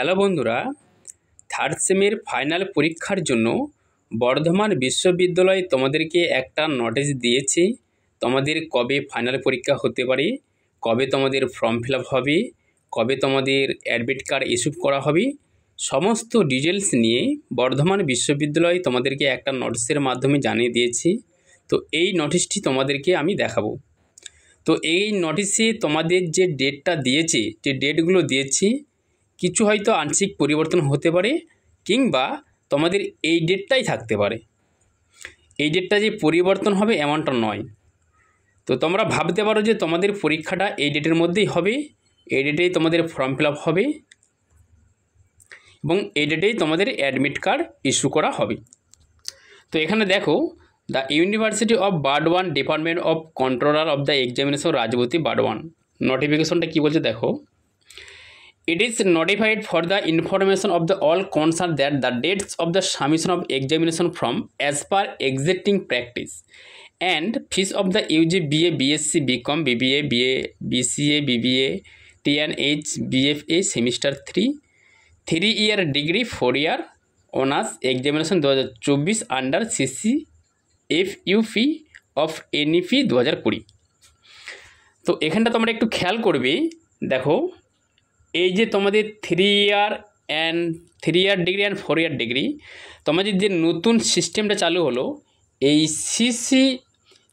Hello বন্ধুরা, third সেমের final পরীক্ষার জন্য বর্ধমান বিশ্ববিদ্যালয় তোমাদেরকে একটা নোটিশ দিয়েছে। তোমাদের কবে ফাইনাল পরীক্ষা হতে পারে, কবে তোমাদের ফর্ম ফিল আপ হবে, কবে তোমাদের অ্যাডমিট কার্ড ইস্যু করা হবে, সমস্ত ডিটেলস নিয়ে বর্ধমান বিশ্ববিদ্যালয় তোমাদেরকে একটা নোটিশের মাধ্যমে জানিয়ে দিয়েছে। তো এই নোটিশটি তোমাদেরকে আমি দেখাবো। তো এই নোটিশে তোমাদের যে ডেটটা দিয়েছে, যে ডেটগুলো দিয়েছে, কিছু হয়তো আংশিক পরিবর্তন হতে পারে, কিংবা তোমাদের এই ডেটটাই থাকতে পারে। এই ডেটটা যে পরিবর্তন হবে এমনটা নয়। তো তোমরা ভাবতে পারো যে তোমাদের পরীক্ষাটা এই ডেটের মধ্যেই হবে, এই ডেটেই তোমাদের ফর্ম ফিল আপ হবে এবং এই ডেটেই তোমাদের অ্যাডমিট কার্ড ইস্যু করা হবে। তো এখানে দেখো, the university of Burdwan, department of controller of the examination, Rajbati, Burdwan. নোটিফিকেশনটা কী বলছে দেখো। It is notified for the information of the all concerned that the dates of the submission of examination form as per existing practice and fees of the UG, BA, BSc, BCom, BBA, BA, BCA, BBA, TNH, BFA semester 3 3-year degree 4-year honors examination 2024 under CC FUP of NEP 2020। তো এখানটা তোমরা একটু খেয়াল করবে, দেখো এই যে তোমাদের 3-year degree and 4-year degree, তোমাদের যে নতুন সিস্টেমটা চালু হলো, এই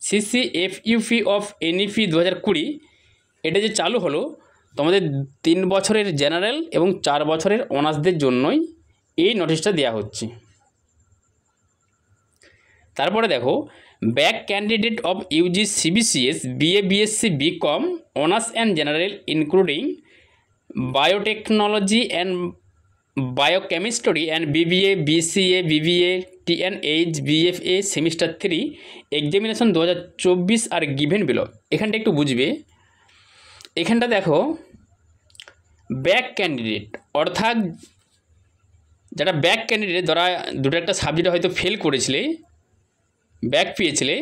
CCFUP অফ NEP 2020, এটা যে চালু হলো তোমাদের 3 বছরের জেনারেল এবং 4 বছরের অনার্সদের জন্যই এই নোটিশটা দেওয়া হচ্ছে। তারপরে দেখো, back candidate of UG, CBCS, BA, BSc, BCom, honours and general including biotechnology and biochemistry and BBA, BCA, BBA, TNH, BFA semester 3 examination 2024 are given below. এখানটা একটু বুঝবে। এখানটা দেখো, ব্যাক ক্যান্ডিডেট অর্থাৎ যারা ব্যাক ক্যান্ডিডেট, ধরা দুটো একটা সাবজেক্টে হয়তো ফেল করেছিলে, ব্যাক পেয়েছিলে,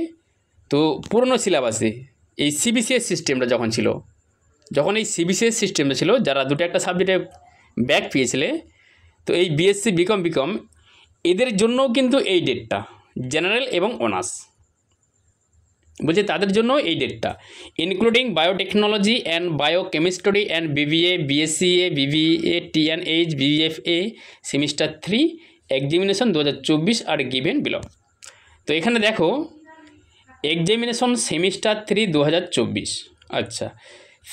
তো পুরনো সিলেবাসে এই CBCS সিস্টেমটা যখন এই CBCS সিস্টেমটা ছিল, যারা দুটো একটা সাবজেক্টে ব্যাক পেয়েছিলে, তো এই BSc, BCom এদের জন্যও কিন্তু এই ডেটটা, জেনারেল এবং অনার্স বলছে তাদের জন্য এই ডেটটা, including biotechnology and biochemistry and BBA, BSCA, BBA, TNH, BFA semester 3 examination 2024 are given below. তো এখানে দেখো, এক্সামিনেশন সেমিস্টার 3 2024। আচ্ছা,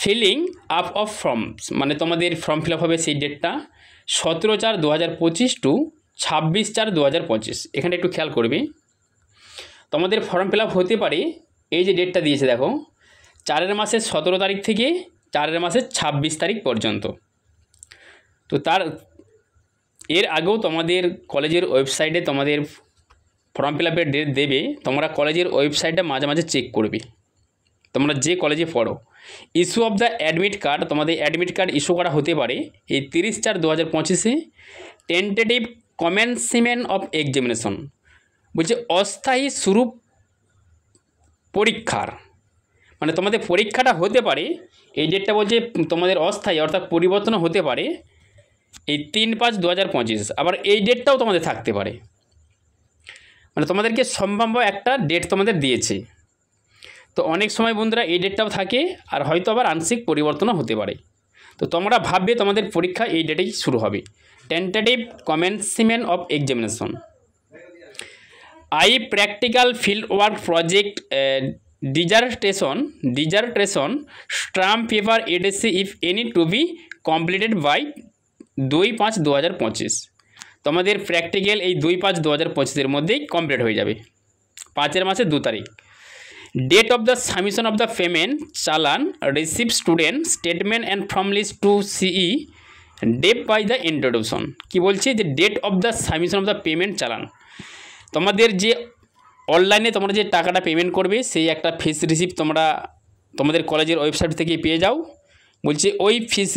ফিলিং আপ অফ ফর্মস, মানে তোমাদের ফর্ম ফিল আপ হবে সেই ডেটটা 17/4/2025 টু 26/4/2025। এখানে একটু খেয়াল করবে, তোমাদের ফর্ম ফিল আপ হতে পারে, এই যে ডেটটা দিয়েছে দেখো, 4 মাসের 17 তারিখ থেকে 4 মাসের 26 তারিখ পর্যন্ত। তো এর আগেও তোমাদের কলেজের ওয়েবসাইটে তোমাদের ফর্ম ফিল আপের ডেট দেবে, তোমরা কলেজের ওয়েবসাইটটা মাঝে মাঝে চেক করবে, তোমরা যে কলেজে পড়ো। Issue of the admit card, তোমাদের অ্যাডমিট কার্ড ইস্যু করা হতে পারে এই 30/4/2025। টেন্টেটিভ কমেন্সমেন্ট অফ এক্সামিনেশন, বলছে অস্থায়ী শুরু পরীক্ষার, মানে তোমাদের পরীক্ষাটা হতে পারে, এই ডেটটা বলছে তোমাদের অস্থায়ী অর্থাৎ পরিবর্তন হতে পারে এই 3/5/2025। আবার এই ডেটটাও তোমাদের থাকতে পারে, মানে তোমাদেরকে সম্ভাব্য একটা ডেট তোমাদের দিয়েছে। তো অনেক সময় বন্ধুরা এই ডেটটাও থাকে, আর হয়তো আবার আংশিক পরিবর্তনও হতে পারে। তো তোমরা ভাববে তোমাদের পরীক্ষা এই ডেটেই শুরু হবে। Tentative commencement of examination, practical field work project dissertation stamp paper EDC if any to be completed by 2/5/2025। তোমাদের প্র্যাকটিক্যাল এই 2/5/2025 মধ্যেই কমপ্লিট হয়ে যাবে, 5 মাসের 2 তারিখ। Date of the submission of the payment challan receive student statement and form list to CE date by the introduction. কি বলছে যে date of the submission of the payment challan, তোমাদের যে অনলাইনে তোমরা যে টাকাটা পেমেন্ট করবে সেই একটা ফিস রিসিপ্ট তোমরা তোমাদের কলেজের ওয়েবসাইট থেকে পেয়ে যাও। বলছে ওই ফিস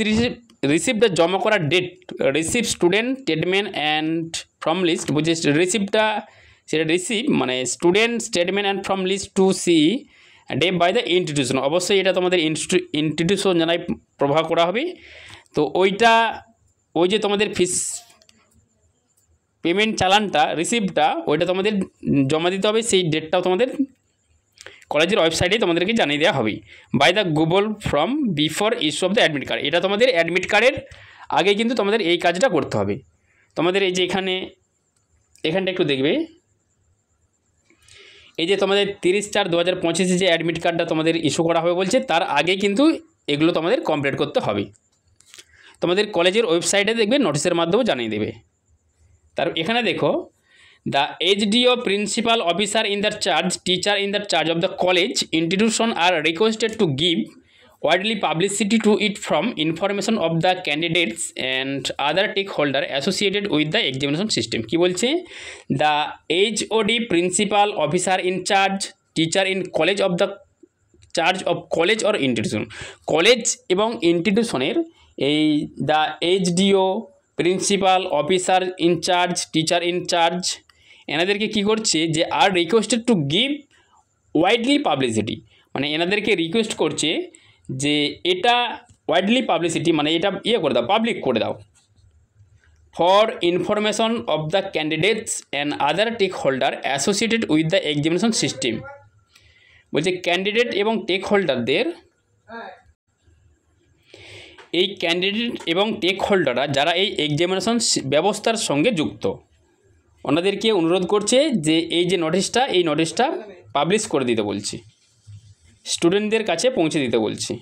রিসিপ্টটা জমা করার date, receive student statement and form list, বলছে রিসিপ্টটা সেটা রিসিভ মানে student statement and form list to CE date by the institution. অবশ্যই এটা তোমাদের ইনস্টিটিউশন জানাই প্রভাব করা হবে। তো ওইটা ওই যে তোমাদের ফিস পেমেন্ট চালানটা রিসিপ্টটা ওইটা তোমাদের জমা দিতে হবে, সেই ডেটটাও তোমাদের কলেজের ওয়েবসাইটেই তোমাদেরকে জানিয়ে দেওয়া হবে by the Google form before issue of the admit card. এটা তোমাদের অ্যাডমিট কার্ডের আগে কিন্তু তোমাদের এই কাজটা করতে হবে। তোমাদের এই যে এখানটা একটু দেখবে, এই যে তোমাদের 30/4/2025 যে অ্যাডমিট কার্ডটা তোমাদের ইস্যু করা হবে বলছে, তার আগে কিন্তু এগুলো তোমাদের কমপ্লিট করতে হবে। তোমাদের কলেজের ওয়েবসাইটে দেখবে নোটিশের মাধ্যমে জানিয়ে দেবে। তার এখানে দেখো, the HDO principal officer in the charge teacher in the charge of the college institution R requested to give widely publicity to it from information of the candidates and other stakeholder associated with the examination system। কি বলছে, the HOD principal officer in charge teacher in college of the charge of college or institution, college এবং ইনস্টিটিউশনের এই the HDO principal officer in charge teacher in charge এনাদেরকে কী করছে যে আর requested to give widely publicity, মানে এনাদেরকে রিকোয়েস্ট করছে যে এটা ওয়াইডলি পাবলিসিটি মানে এটা করে দাও, পাবলিক করে দাও, for information of the candidates and other tech holder associated with the examination system. বলছে ক্যান্ডিডেট এবং টেক হোল্ডারদের, এই ক্যান্ডিডেট এবং টেক হোল্ডাররা যারা এই এক্সামিনেশন ব্যবস্থার সঙ্গে যুক্ত, ওনাদেরকে অনুরোধ করছে যে এই যে নোটিশটা, এই নোটিশটা পাবলিশ করে দিতে বলছি, স্টুডেন্টদের কাছে পৌঁছে দিতে বলছি।